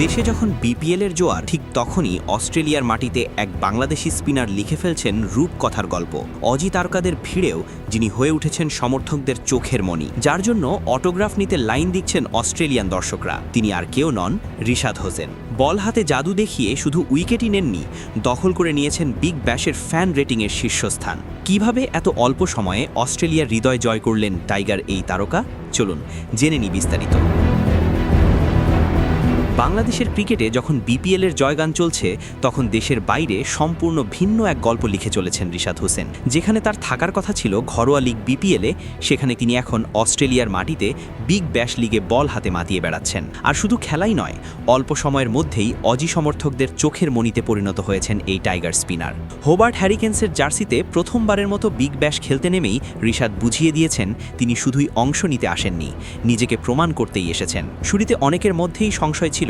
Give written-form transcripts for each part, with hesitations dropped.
দেশে যখন বিপিএলের জোয়ার, ঠিক তখনই অস্ট্রেলিয়ার মাটিতে এক বাংলাদেশি স্পিনার লিখে ফেলছেন রূপকথার গল্প। অজি তারকাদের ভিড়েও যিনি হয়ে উঠেছেন সমর্থকদের চোখের মণি, যার জন্য অটোগ্রাফ নিতে লাইন দিচ্ছেন অস্ট্রেলিয়ান দর্শকরা। তিনি আর কেউ নন, রিশাদ হোসেন। বল হাতে জাদু দেখিয়ে শুধু উইকেটই নেননি, দখল করে নিয়েছেন বিগ ব্যাশের ফ্যান রেটিংয়ের শীর্ষস্থান। কিভাবে এত অল্প সময়ে অস্ট্রেলিয়ার হৃদয় জয় করলেন টাইগার এই তারকা? চলুন জেনে নিই বিস্তারিত। বাংলাদেশের ক্রিকেটে যখন বিপিএলের জয়গান চলছে, তখন দেশের বাইরে সম্পূর্ণ ভিন্ন এক গল্প লিখে চলেছেন রিশাদ হোসেন। যেখানে তার থাকার কথা ছিল ঘরোয়া লিগ বিপিএলে, সেখানে তিনি এখন অস্ট্রেলিয়ার মাটিতে বিগ ব্যাশ লিগে বল হাতে মাতিয়ে বেড়াচ্ছেন। আর শুধু খেলাই নয়, অল্প সময়ের মধ্যেই অজি সমর্থকদের চোখের মণিতে পরিণত হয়েছেন এই টাইগার স্পিনার। হোবার্ট হ্যারিকেন্সের জার্সিতে প্রথমবারের মতো বিগ ব্যাশ খেলতে নেমেই রিশাদ বুঝিয়ে দিয়েছেন তিনি শুধুই অংশ নিতে আসেননি, নিজেকে প্রমাণ করতেই এসেছেন। শুরুতে অনেকের মধ্যেই সংশয় ছিল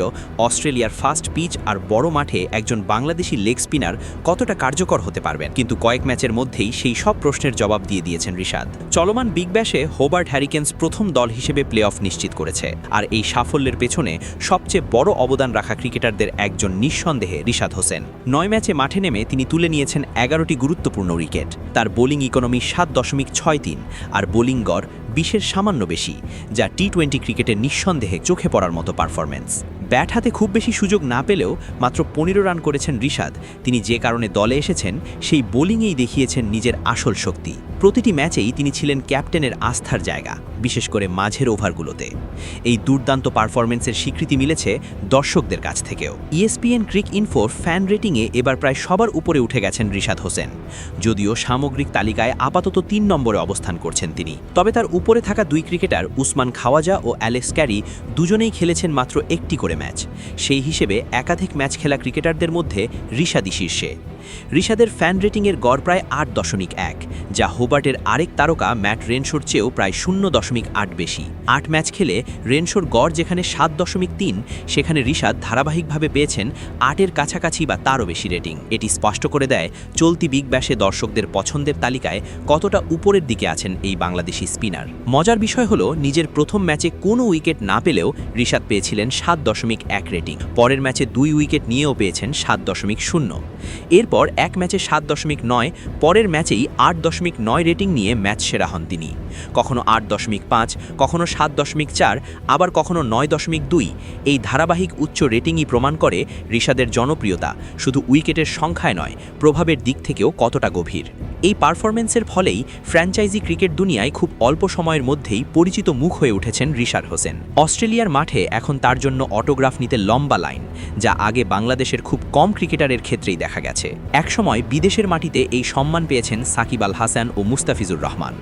অস্ট্রেলিয়ার ফাস্ট পিচ আর বড় মাঠে একজন বাংলাদেশি লেগ স্পিনার কতটা কার্যকর হতে পারবেন, কিন্তু কয়েক ম্যাচের মধ্যেই সেই সব প্রশ্নের জবাব দিয়ে দিয়েছেন রিশাদ। চলমান বিগ ব্যাশে হোবার্ট হ্যারিকেন্স প্রথম দল হিসেবে প্লে অফ নিশ্চিত করেছে, আর এই সাফল্যের পেছনে সবচেয়ে বড় অবদান রাখা ক্রিকেটারদের একজন নিঃসন্দেহে রিশাদ হোসেন। 9 ম্যাচে মাঠে নেমে তিনি তুলে নিয়েছেন 11টি গুরুত্বপূর্ণ উইকেট। তার বোলিং ইকোনমি 7.63 আর বোলিং গড় 20-এর সামান্য বেশি, যা টি-20 ক্রিকেটের নিঃসন্দেহে চোখে পড়ার মতো পারফরম্যান্স। ব্যাট হাতে খুব বেশি সুযোগ না পেলেও মাত্র 15 রান করেছেন রিশাদ। তিনি যে কারণে দলে এসেছেন, সেই বোলিংয়েই দেখিয়েছেন নিজের আসল শক্তি। প্রতিটি ম্যাচেই তিনি ছিলেন ক্যাপ্টেনের আস্থার জায়গা, বিশেষ করে মাঝের ওভারগুলোতে। এই দুর্দান্ত পারফরম্যান্সের স্বীকৃতি মিলেছে দর্শকদের কাছ থেকেও। ইএসপিএন ক্রিক ইনফোর ফ্যান রেটিংয়ে এবার প্রায় সবার উপরে উঠে গেছেন রিশাদ হোসেন। যদিও সামগ্রিক তালিকায় আপাতত 3 নম্বরে অবস্থান করছেন তিনি। তবে তার উপরে থাকা 2 ক্রিকেটার উসমান খাওয়াজা ও অ্যালেক্স ক্যারি দুজনেই খেলেছেন মাত্র 1টি করে ম্যাচ। সেই হিসেবে একাধিক ম্যাচ খেলা ক্রিকেটারদের মধ্যে রিশাদই শীর্ষে। রিশাদের ফ্যান রেটিংয়ের গড় প্রায় 8.1, যা হোবার্টের আরেক তারকা ম্যাট রেনশোর চেয়েও প্রায় 0.8 বেশি। 8 ম্যাচ খেলে রেনশোর গড় যেখানে 7.3, সেখানে রিশাদ ধারাবাহিকভাবে পেয়েছেন 8-এর কাছাকাছি বা তারও বেশি রেটিং। এটি স্পষ্ট করে দেয় চলতি বিগ ব্যাশে দর্শকদের পছন্দের তালিকায় কতটা উপরের দিকে আছেন এই বাংলাদেশি স্পিনার। মজার বিষয় হলো, নিজের প্রথম ম্যাচে কোনো উইকেট না পেলেও রিশাদ পেয়েছিলেন 7.1 রেটিং। পরের ম্যাচে 2 উইকেট নিয়েও পেয়েছেন 7.0। এরপর এক ম্যাচে 7.9, পরের ম্যাচেই 8.9 রেটিং নিয়ে ম্যাচ সেরা হন তিনি। কখনো 8.5, কখনো 7.4, আবার কখনো 9.2। এই ধারাবাহিক উচ্চ রেটিংই প্রমাণ করে রিশাদের জনপ্রিয়তা শুধু উইকেটের সংখ্যায় নয়, প্রভাবের দিক থেকেও কতটা গভীর। এই পারফরম্যান্সের ফলেই ফ্র্যাঞ্চাইজি ক্রিকেট দুনিয়ায় খুব অল্প সময়ের মধ্যেই পরিচিত মুখ হয়ে উঠেছেন রিশাদ হোসেন। অস্ট্রেলিয়ার মাঠে এখন তার জন্য অটোগ্রাফ নিতে লম্বা লাইন, যা আগে বাংলাদেশের খুব কম ক্রিকেটারের ক্ষেত্রেই দেখা গেছে। একসময় বিদেশের মাটিতে এই সম্মান পেয়েছেন সাকিব আল হাসান ও মুস্তাফিজুর রহমান।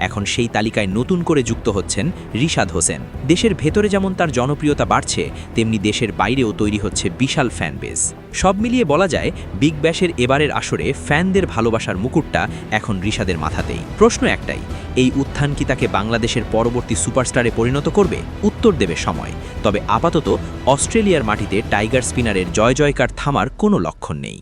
এখন সেই তালিকায় নতুন করে যুক্ত হচ্ছেন রিশাদ হোসেন। দেশের ভেতরে যেমন তার জনপ্রিয়তা বাড়ছে, তেমনি দেশের বাইরেও তৈরি হচ্ছে বিশাল ফ্যান বেস। সব মিলিয়ে বলা যায়, বিগ ব্যাশের এবারের আসরে ফ্যানদের ভালোবাসার মুকুটটা এখন রিশাদের মাথাতেই। প্রশ্ন একটাই, এই উত্থান কি তাকে বাংলাদেশের পরবর্তী সুপারস্টারে পরিণত করবে? উত্তর দেবে সময়। তবে আপাতত অস্ট্রেলিয়ার মাটিতে টাইগার স্পিনারের জয় জয়কার থামার কোনো লক্ষণ নেই।